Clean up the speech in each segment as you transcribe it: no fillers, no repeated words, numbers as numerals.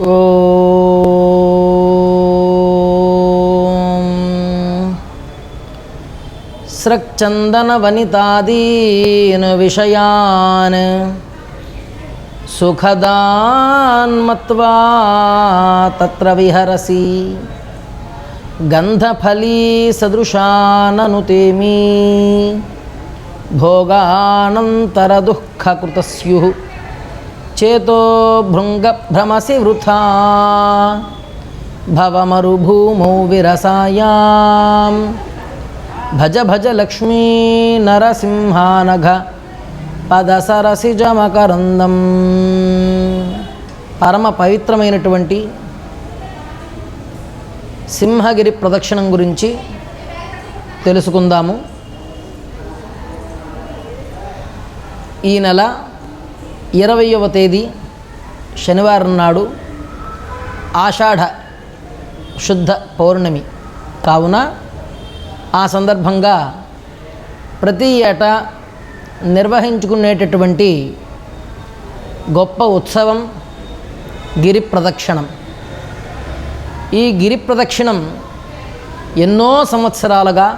ఓం స్రక్చందనవనితాదీన్ విషయాన్ సుఖదాన్ మత్వా తత్ర విహరసి గంధఫలీ సదృశాననుతేమి భోగానంతర దుఃఖకృతస్యుః చేతో భృంగభ్రమసి వృథా భవమరుభూమౌ విరసాయాం భజ భజ లక్ష్మీ నరసింహానఘ పదసరసిజమకరందం. పరమ పవిత్రమైనటువంటి సింహగిరి ప్రదక్షిణం గురించి తెలుసుకుందాము. ఈ నెల 20వ తేదీ శనివారం నాడు ఆషాఢ శుద్ధ పౌర్ణమి కావున ఆ సందర్భంగా ప్రతి ఏటా నిర్వహించుకునేటటువంటి గొప్ప ఉత్సవం గిరి ప్రదక్షిణం. ఈ గిరి ప్రదక్షిణం ఎన్నో సంవత్సరాలుగా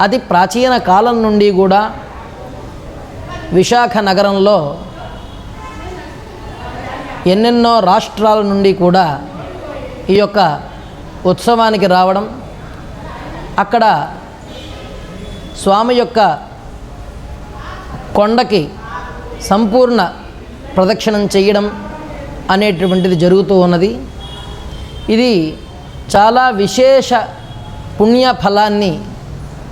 అతి ప్రాచీన కాలం నుండి కూడా విశాఖ నగరంలో ఎన్నెన్నో రాష్ట్రాల నుండి కూడా ఈ యొక్క ఉత్సవానికి రావడం, అక్కడ స్వామి యొక్క కొండకి సంపూర్ణ ప్రదక్షిణం చేయడం అనేటువంటిది జరుగుతూ ఉన్నది. ఇది చాలా విశేష పుణ్య ఫలాన్ని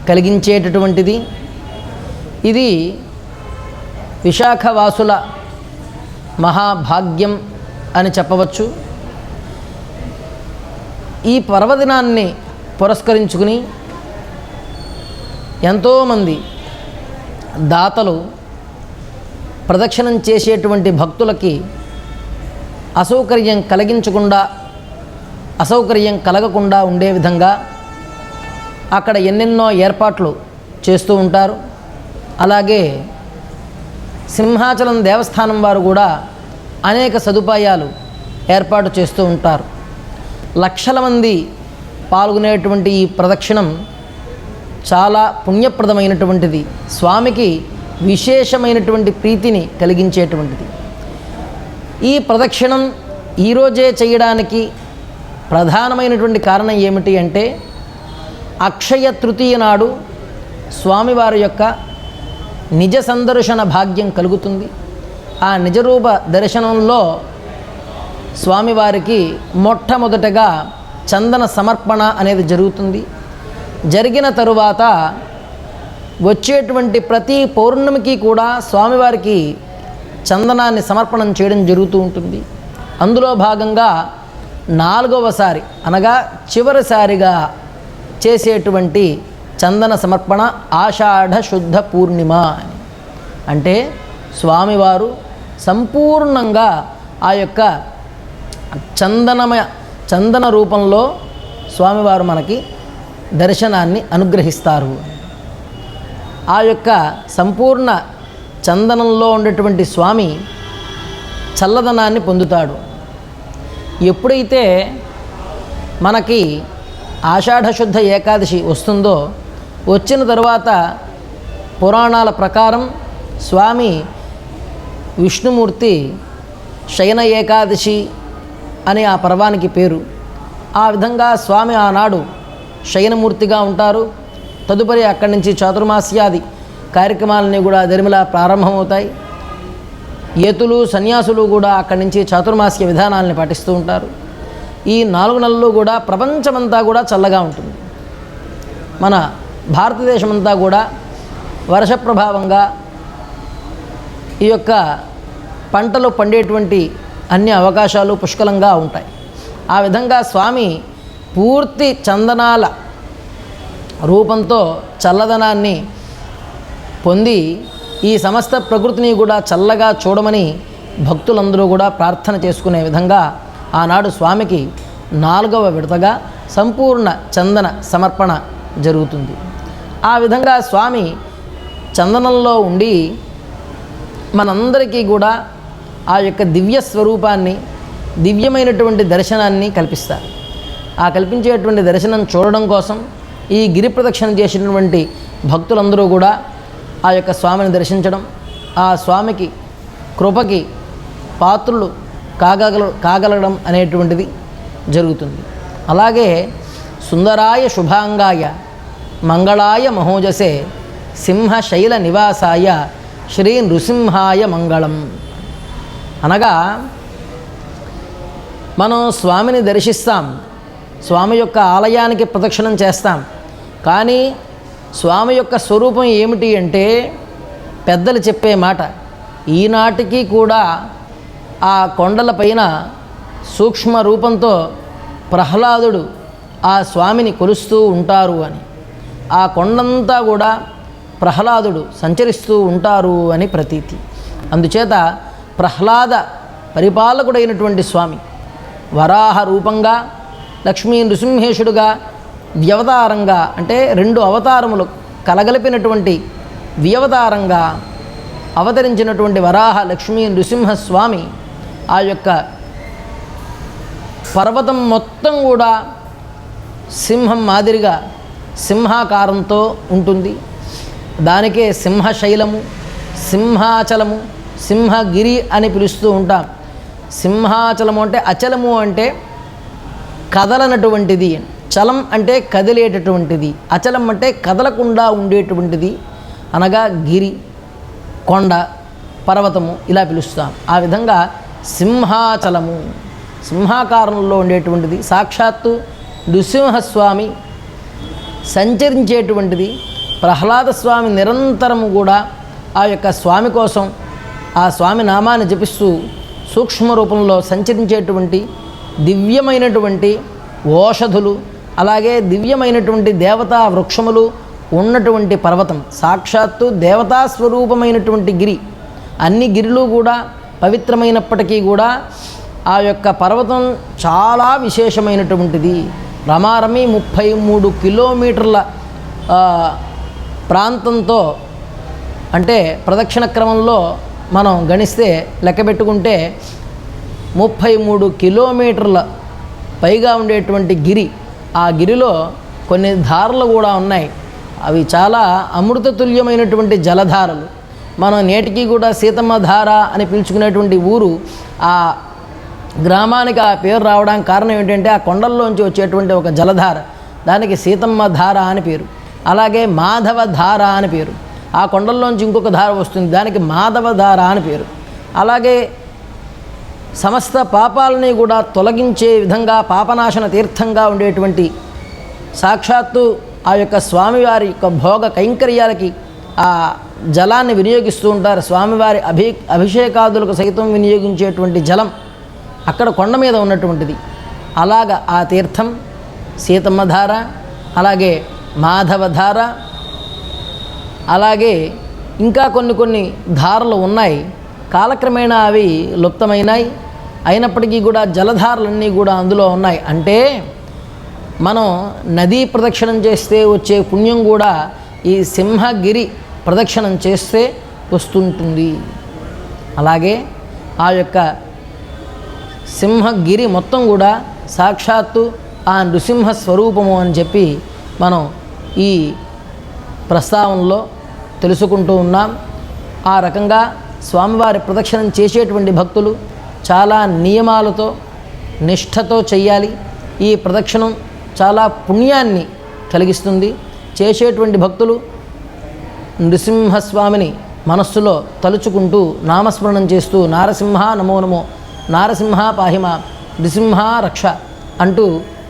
కలిగించేటటువంటిది. ఇది విశాఖవాసుల మహాభాగ్యం అని చెప్పవచ్చు. ఈ పర్వదినాన్ని పురస్కరించుకుని ఎంతోమంది దాతలు ప్రదక్షిణం చేసేటువంటి భక్తులకి అసౌకర్యం కలగకుండా ఉండే విధంగా అక్కడ ఎన్నెన్నో ఏర్పాట్లు చేస్తూ ఉంటారు. అలాగే సింహాచలం దేవస్థానం వారు కూడా అనేక సదుపాయాలు ఏర్పాటు చేస్తూ ఉంటారు. లక్షల మంది పాల్గొనేటువంటి ఈ ప్రదక్షిణం చాలా పుణ్యప్రదమైనటువంటిది, స్వామికి విశేషమైనటువంటి ప్రీతిని కలిగించేటువంటిది. ఈ ప్రదక్షిణం ఈరోజే చేయడానికి ప్రధానమైనటువంటి కారణం ఏమిటి అంటే, అక్షయ తృతీయ నాడు స్వామివారి యొక్క నిజ సందర్శన భాగ్యం కలుగుతుంది. ఆ నిజరూప దర్శనంలో స్వామివారికి మొట్టమొదటగా చందన సమర్పణ అనేది జరుగుతుంది. జరిగిన తరువాత వచ్చేటువంటి ప్రతి పౌర్ణమికి కూడా స్వామివారికి చందనాన్ని సమర్పణం చేయడం జరుగుతూ ఉంటుంది. అందులో భాగంగా 4వసారి అనగా చివరిసారిగా చేసేటువంటి చందన సమర్పణ ఆషాఢ శుద్ధ పూర్ణిమ అని. అంటే స్వామివారు సంపూర్ణంగా ఆ యొక్క చందన రూపంలో స్వామివారు మనకి దర్శనాన్ని అనుగ్రహిస్తారు. ఆ యొక్క సంపూర్ణ చందనంలో ఉండేటువంటి స్వామి చల్లదనాన్ని పొందుతాడు. ఎప్పుడైతే మనకి ఆషాఢ శుద్ధ ఏకాదశి వస్తుందో, వచ్చిన తరువాత పురాణాల ప్రకారం స్వామి విష్ణుమూర్తి శయన ఏకాదశి అని ఆ పర్వానికి పేరు. ఆ విధంగా స్వామి ఆనాడు శయనమూర్తిగా ఉంటారు. తదుపరి అక్కడి నుంచి చాతుర్మాస్యాది కార్యక్రమాలన్నీ కూడా దరిమిలా ప్రారంభమవుతాయి. ఏతులు సన్యాసులు కూడా అక్కడి నుంచి చాతుర్మాస్య విధానాలని పాటిస్తూ ఉంటారు. ఈ 4 నెలలు కూడా ప్రపంచమంతా కూడా చల్లగా ఉంటుంది. మన భారతదేశమంతా కూడా వర్ష ప్రభావంగా ఈ యొక్క పంటలు పండేటువంటి అన్ని అవకాశాలు పుష్కలంగా ఉంటాయి. ఆ విధంగా స్వామి పూర్తి చందనాల రూపంతో చల్లదనాన్ని పొంది ఈ సమస్త ప్రకృతిని కూడా చల్లగా చూడమని భక్తులందరూ కూడా ప్రార్థన చేసుకునే విధంగా ఆనాడు స్వామికి 4వ విడతగా సంపూర్ణ చందన సమర్పణ జరుగుతుంది. ఆ విధంగా స్వామి చందనంలో ఉండి మనందరికీ కూడా ఆ యొక్క దివ్య స్వరూపాన్ని దివ్యమైనటువంటి దర్శనాన్ని కల్పిస్తారు. ఆ కల్పించేటువంటి దర్శనం చూడడం కోసం ఈ గిరి ప్రదక్షిణ చేసినటువంటి భక్తులందరూ కూడా ఆ యొక్క స్వామిని దర్శించడం, ఆ స్వామికి కృపకి పాత్రులు కాగలగడం అనేటువంటిది జరుగుతుంది. అలాగే సుందరాయ శుభాంగాయ మంగళాయ మహోజసే సింహశైల నివాసాయ శ్రీ నృసింహాయ మంగళం. అనగా మనం స్వామిని దర్శిస్తాం, స్వామి యొక్క ఆలయానికి ప్రదక్షిణం చేస్తాం. కానీ స్వామి యొక్క స్వరూపం ఏమిటి అంటే పెద్దలు చెప్పే మాట, ఈనాటికి కూడా ఆ కొండల పైన సూక్ష్మ రూపంతో ప్రహ్లాదుడు ఆ స్వామిని కొలుస్తూ ఉంటారు అని, ఆ కొండంతా కూడా ప్రహ్లాదుడు సంచరిస్తూ ఉంటారు అని ప్రతీతి. అందుచేత ప్రహ్లాద పరిపాలకుడైనటువంటి స్వామి వరాహ రూపంగా, లక్ష్మీ నృసింహేశుడుగా, వ్యవతారంగా అంటే 2 అవతారములు కలగలిపినటువంటి వ్యవతారంగా అవతరించినటువంటి వరాహ లక్ష్మీ నృసింహస్వామి ఆ యొక్క పర్వతం మొత్తం కూడా సింహం మాదిరిగా సింహాకారంతో ఉంటుంది. దానికే సింహశైలము, సింహాచలము, సింహగిరి అని పిలుస్తూ ఉంటాం. సింహాచలము అంటే అచలము అంటే కదలనటువంటిది, చలం అంటే కదిలేటటువంటిది, అచలం అంటే కదలకుండా ఉండేటువంటిది, అనగా గిరి, కొండ, పర్వతము ఇలా పిలుస్తాం. ఆ విధంగా సింహాచలము సింహాకారంలో ఉండేటువంటిది, సాక్షాత్తు నృసింహస్వామి సంచరించేటువంటిది. ప్రహ్లాద స్వామి నిరంతరము కూడా ఆ యొక్క స్వామి కోసం ఆ స్వామి నామాన్ని జపిస్తూ సూక్ష్మ రూపంలో సంచరించేటువంటి దివ్యమైనటువంటి ఓషధులు, అలాగే దివ్యమైనటువంటి దేవతా వృక్షములు ఉన్నటువంటి పర్వతం, సాక్షాత్తు దేవతా స్వరూపమైనటువంటి గిరి. అన్ని గిరిలు కూడా పవిత్రమైనప్పటికీ కూడా ఆ యొక్క పర్వతం చాలా విశేషమైనటువంటిది. రమారమి 33 కిలోమీటర్ల ప్రాంతంతో, అంటే ప్రదక్షిణ క్రమంలో మనం గణిస్తే లెక్క పెట్టుకుంటే 33 కిలోమీటర్ల పైగా ఉండేటువంటి గిరి. ఆ గిరిలో కొన్ని ధారలు కూడా ఉన్నాయి. అవి చాలా అమృతతుల్యమైనటువంటి జలధారలు. మనం నేటికి కూడా సీతమ్మ ధార అని పిలుచుకునేటువంటి ఊరు, ఆ గ్రామానికి ఆ పేరు రావడానికి కారణం ఏంటంటే ఆ కొండల్లోంచి వచ్చేటువంటి ఒక జలధార, దానికి సీతమ్మ ధార అని పేరు. అలాగే మాధవ ధార అని పేరు. ఆ కొండల్లోంచి ఇంకొక ధార వస్తుంది, దానికి మాధవ ధార అని పేరు. అలాగే సమస్త పాపాలని కూడా తొలగించే విధంగా పాపనాశన తీర్థంగా ఉండేటువంటి సాక్షాత్తు ఆ యొక్క స్వామివారి యొక్క భోగ కైంకర్యాలకి ఆ జలాన్ని వినియోగిస్తూ ఉంటారు. స్వామివారి అభిషేకాదులకు సైతం వినియోగించేటువంటి జలం అక్కడ కొండ మీద ఉన్నటువంటిది. అలాగ ఆ తీర్థం సీతమ్మ ధార, అలాగే మాధవ ధార, అలాగే ఇంకా కొన్ని ధారలు ఉన్నాయి. కాలక్రమేణా అవి లుప్తమైనాయి. అయినప్పటికీ కూడా జలధారలన్నీ కూడా అందులో ఉన్నాయి. అంటే మనం నదీ ప్రదక్షిణం చేస్తే వచ్చే పుణ్యం కూడా ఈ సింహగిరి ప్రదక్షిణం చేస్తే వస్తుంటుంది. అలాగే ఆ యొక్క సింహగిరి మొత్తం కూడా సాక్షాత్తు ఆ నృసింహ స్వరూపము అని చెప్పి మనం ఈ ప్రస్తావనలో తెలుసుకుంటూ ఉన్నాం. ఆ రకంగా స్వామివారి ప్రదక్షిణం చేసేటువంటి భక్తులు చాలా నియమాలతో నిష్ఠతో చెయ్యాలి. ఈ ప్రదక్షిణం చాలా పుణ్యాన్ని కలిగిస్తుంది. చేసేటువంటి భక్తులు నృసింహస్వామిని మనస్సులో తలుచుకుంటూ నామస్మరణం చేస్తూ నారసింహ నమో నమో, నారసింహ పాహిమా, నృసింహ రక్ష అంటూ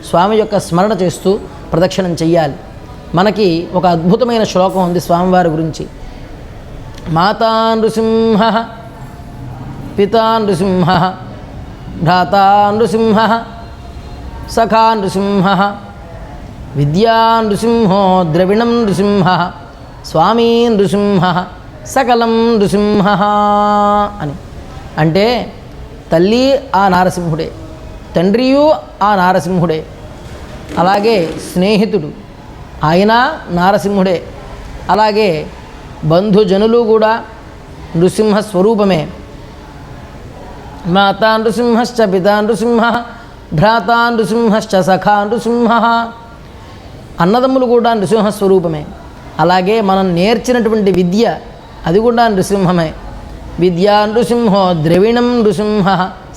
స్వామి యొక్క స్మరణ చేస్తూ ప్రదక్షిణం చెయ్యాలి. మనకి ఒక అద్భుతమైన శ్లోకం ఉంది స్వామివారి గురించి. మాతా నృసింహ, పితా నృసింహ, భ్రాతా నృసింహ, సఖా నృసింహ, విద్యా నృసింహో ద్రవిణం నృసింహ, స్వామీ నృసింహ, సకలం నృసింహ అని. అంటే తల్లి ఆ నారసింహుడే, తండ్రియు ఆ నారసింహుడే, అలాగే స్నేహితుడు ఆయన నారసింహుడే, అలాగే బంధుజనులు కూడా నృసింహ స్వరూపమే. మాతా నృసింహశ్చ పితా నృసింహ భ్రాతా నృసింహశ్చ సఖా నృసింహ. అన్నదమ్ములు కూడా నృసింహస్వరూపమే. అలాగే మనం నేర్చినటువంటి విద్య అది కూడా నృసింహమే. విద్యా నృసింహో ద్రవిణం నృసింహ.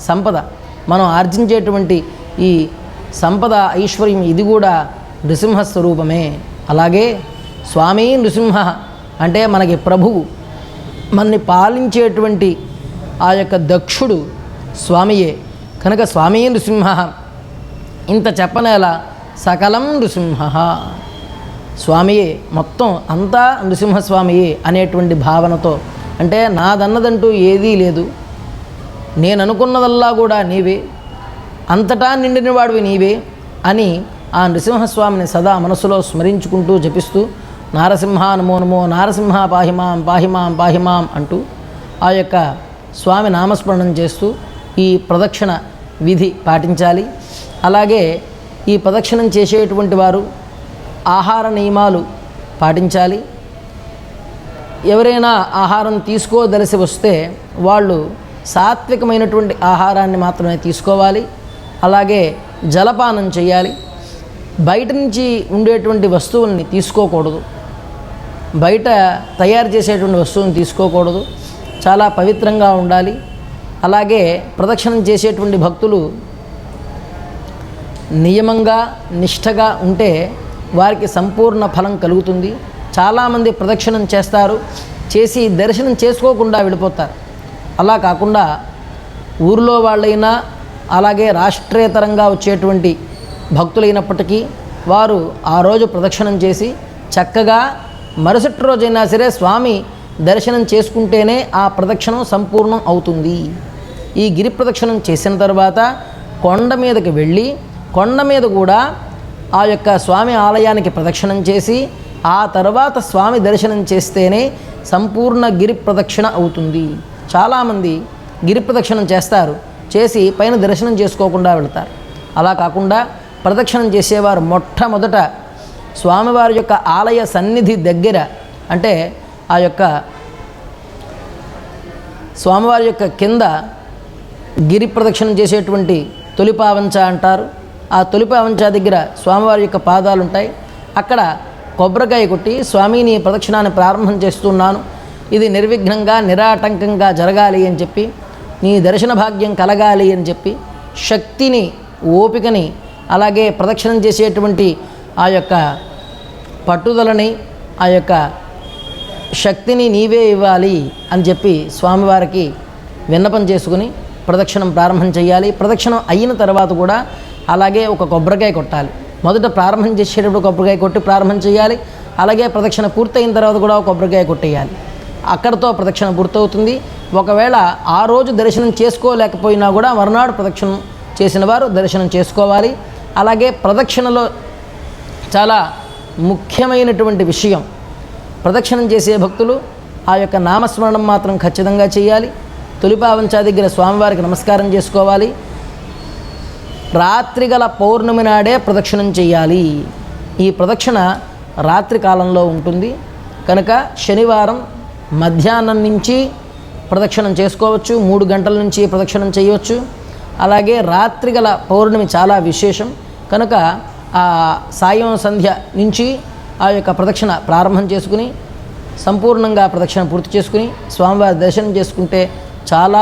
సంపద మనం ఆర్జించేటువంటి ఈ సంపద ఐశ్వర్యం ఇది కూడా నృసింహస్వరూపమే. అలాగే స్వామి నృసింహ అంటే మనకి ప్రభువు, మనని పాలించేటువంటి ఆ యొక్క దక్షుడు స్వామియే కనుక స్వామి నృసింహ. ఇంత చెప్పనేలా సకలం నృసింహ, స్వామియే మొత్తం అంతా నృసింహస్వామియే అనేటువంటి భావనతో, అంటే నాదన్నదంటూ ఏదీ లేదు, నేను అనుకున్నదల్లా కూడా నీవే, అంతటా నిండిన వాడివి నీవే అని ఆ నృసింహస్వామిని సదా మనసులో స్మరించుకుంటూ జపిస్తూ నారసింహ నమో నమో నారసింహ పాహిమాం పాహిమాం పాహిమాం అంటూ ఆ యొక్క స్వామి నామస్మరణం చేస్తూ ఈ ప్రదక్షిణ విధి పాటించాలి. అలాగే ఈ ప్రదక్షిణం చేసేటువంటి వారు ఆహార నియమాలు పాటించాలి. ఎవరైనా ఆహారం తీసుకోదలసి వస్తే వాళ్ళు సాత్వికమైనటువంటి ఆహారాన్ని మాత్రమే తీసుకోవాలి. అలాగే జలపానం చేయాలి. బయట నుంచి ఉండేటువంటి వస్తువుల్ని తీసుకోకూడదు, బయట తయారు చేసేటువంటి వస్తువులను తీసుకోకూడదు, చాలా పవిత్రంగా ఉండాలి. అలాగే ప్రదక్షిణం చేసేటువంటి భక్తులు నియమంగా నిష్ఠగా ఉంటే వారికి సంపూర్ణ ఫలం కలుగుతుంది. చాలామంది ప్రదక్షిణం చేస్తారు, చేసి దర్శనం చేసుకోకుండా వెళ్ళిపోతారు. అలా కాకుండా ఊరిలో వాళ్ళైనా అలాగే రాష్ట్రేతరంగా వచ్చేటువంటి భక్తులైనప్పటికీ వారు ఆ రోజు ప్రదక్షిణం చేసి చక్కగా మరుసటి రోజైనా సరే స్వామి దర్శనం చేసుకుంటేనే ఆ ప్రదక్షిణం సంపూర్ణం అవుతుంది. ఈ గిరి ప్రదక్షిణం చేసిన తర్వాత కొండ మీదకి వెళ్ళి కొండ మీద కూడా ఆ యొక్క స్వామి ఆలయానికి ప్రదక్షిణం చేసి ఆ తర్వాత స్వామి దర్శనం చేస్తేనే సంపూర్ణ గిరి ప్రదక్షిణ అవుతుంది. చాలామంది గిరి ప్రదక్షిణం చేస్తారు, చేసి పైన దర్శనం చేసుకోకుండా వెళతారు. అలా కాకుండా ప్రదక్షిణం చేసేవారు మొట్టమొదట స్వామివారి యొక్క ఆలయ సన్నిధి దగ్గర, అంటే ఆ యొక్క స్వామివారి యొక్క కింద గిరి ప్రదక్షిణం చేసేటువంటి తొలిపావంచ అంటారు. ఆ తొలిపావంచ దగ్గర స్వామివారి యొక్క పాదాలు ఉంటాయి. అక్కడ కొబ్బరికాయ కొట్టి స్వామి నీ ప్రదక్షిణాన్ని ప్రారంభం చేస్తున్నాను, ఇది నిర్విఘ్నంగా నిరాటంకంగా జరగాలి అని చెప్పి, నీ దర్శన భాగ్యం కలగాలి అని చెప్పి శక్తిని ఓపికని అలాగే ప్రదక్షిణం చేసేటువంటి ఆ యొక్క పట్టుదలని ఆ యొక్క శక్తిని నీవే ఇవ్వాలి అని చెప్పి స్వామివారికి విన్నపం చేసుకుని ప్రదక్షిణం ప్రారంభం చేయాలి. ప్రదక్షిణం అయిన తర్వాత కూడా అలాగే ఒక కొబ్బరికాయ కొట్టాలి. మొదట ప్రారంభం చేసేటప్పుడు కొబ్బరికాయ కొట్టి ప్రారంభం చేయాలి. అలాగే ప్రదక్షిణ పూర్తయిన తర్వాత కూడా ఒక కొబ్బరికాయ కొట్టేయాలి. అక్కడితో ప్రదక్షిణ పూర్తవుతుంది. ఒకవేళ ఆ రోజు దర్శనం చేసుకోలేకపోయినా కూడా మరునాడు ప్రదక్షిణం చేసిన వారు దర్శనం చేసుకోవాలి. అలాగే ప్రదక్షిణలో చాలా ముఖ్యమైనటువంటి విషయం, ప్రదక్షిణం చేసే భక్తులు ఆ యొక్క నామస్మరణం మాత్రం ఖచ్చితంగా చేయాలి. తొలిపావంచా దగ్గర స్వామివారికి నమస్కారం చేసుకోవాలి. రాత్రి గల పౌర్ణమి నాడే ప్రదక్షిణం చేయాలి. ఈ ప్రదక్షిణ రాత్రి కాలంలో ఉంటుంది కనుక శనివారం మధ్యాహ్నం నుంచి ప్రదక్షిణం చేసుకోవచ్చు, 3 గంటల నుంచి ప్రదక్షిణం చేయవచ్చు. అలాగే రాత్రి గల పౌర్ణమి చాలా విశేషం కనుక ఆ సాయం సంధ్య నుంచి ఆ యొక్క ప్రదక్షిణ ప్రారంభం చేసుకుని సంపూర్ణంగా ప్రదక్షిణ పూర్తి చేసుకుని స్వామివారి దర్శనం చేసుకుంటే చాలా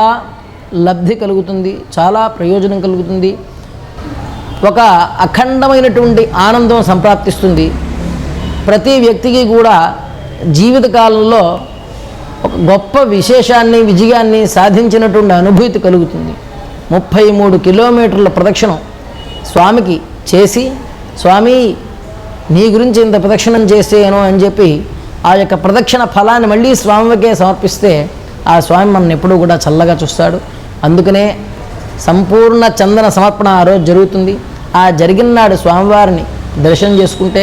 లబ్ధి కలుగుతుంది, చాలా ప్రయోజనం కలుగుతుంది. ఒక అఖండమైనటువంటి ఆనందం సంప్రాప్తిస్తుంది. ప్రతి వ్యక్తికి కూడా జీవితకాలంలో ఒక గొప్ప విశేషాన్ని విజయాన్ని సాధించినటువంటి అనుభూతి కలుగుతుంది. 33 కిలోమీటర్ల ప్రదక్షిణం స్వామికి చేసి, స్వామి నీ గురించి ఇంత ప్రదక్షిణం చేసేను అని చెప్పి ఆ యొక్క ప్రదక్షిణ ఫలాన్ని మళ్ళీ స్వామికే సమర్పిస్తే ఆ స్వామి మనల్ని ఎప్పుడూ కూడా చల్లగా చూస్తాడు. అందుకనే సంపూర్ణ చందన సమర్పణ ఆ రోజు జరుగుతుంది. ఆ జరిగిన నాడు స్వామివారిని దర్శనం చేసుకుంటే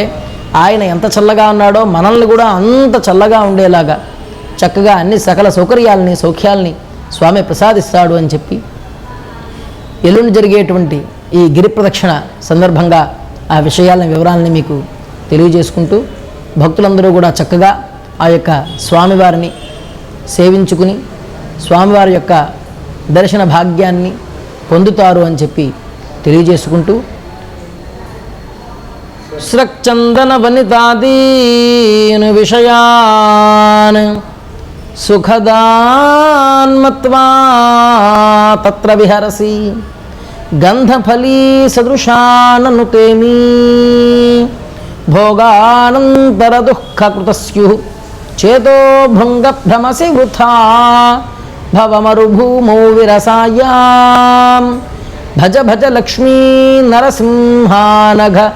ఆయన ఎంత చల్లగా ఉన్నాడో మనల్ని కూడా అంత చల్లగా ఉండేలాగా చక్కగా అన్ని సకల సౌకర్యాలని సౌఖ్యాలని స్వామి ప్రసాదిస్తాడు అని చెప్పి ఎల్లుండి జరిగేటువంటి ఈ గిరి ప్రదక్షిణ సందర్భంగా ఆ విషయాలని వివరాలని మీకు తెలియజేసుకుంటూ భక్తులందరూ కూడా చక్కగా ఆ యొక్క స్వామివారిని సేవించుకుని స్వామివారి యొక్క దర్శన భాగ్యాన్ని పొందుతారు అని చెప్పి తెలియజేసుకుంటూ స్రక్చందన వనితాదీన్ విషయాన్ సుఖదాన్మత్వా తత్ర విహరసి గంధఫలీ సదృశాననుతేమీ భోగానంతర దుఃఖకృతస్యు చేతో భృంగభ్రమసి వృథా భవమరుభూమౌ విరసాయాం భజ భజ లక్ష్మీ నరసింహానఘ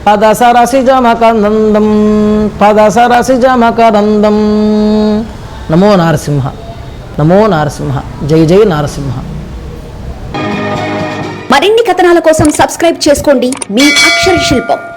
పదసరసిజమకరందం పదసరసిజమకరందం. నమో నారసింహ, నమో నారసింహ, జై జై నారసింహ. మరిన్ని కథనాల కోసం సబ్స్క్రైబ్ చేసుకోండి మీ అక్షర శిల్పం.